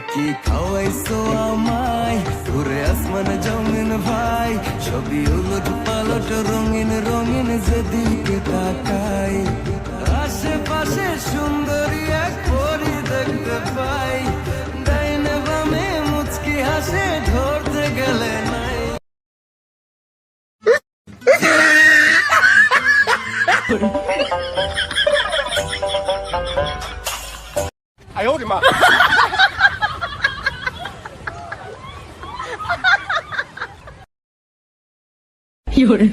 কি খাওয়াইছো আমায় ঘুরে আসমান জমিন ভাই ছবি উলট পালট রঙিন রঙিন যেদিকে তাকাই আশেপাশে সুন্দরী এক পরি দেখতে পাই ডাইনে বামে মুচকি হাসে ধরতে গেলে নাই哎呦我的妈！有人。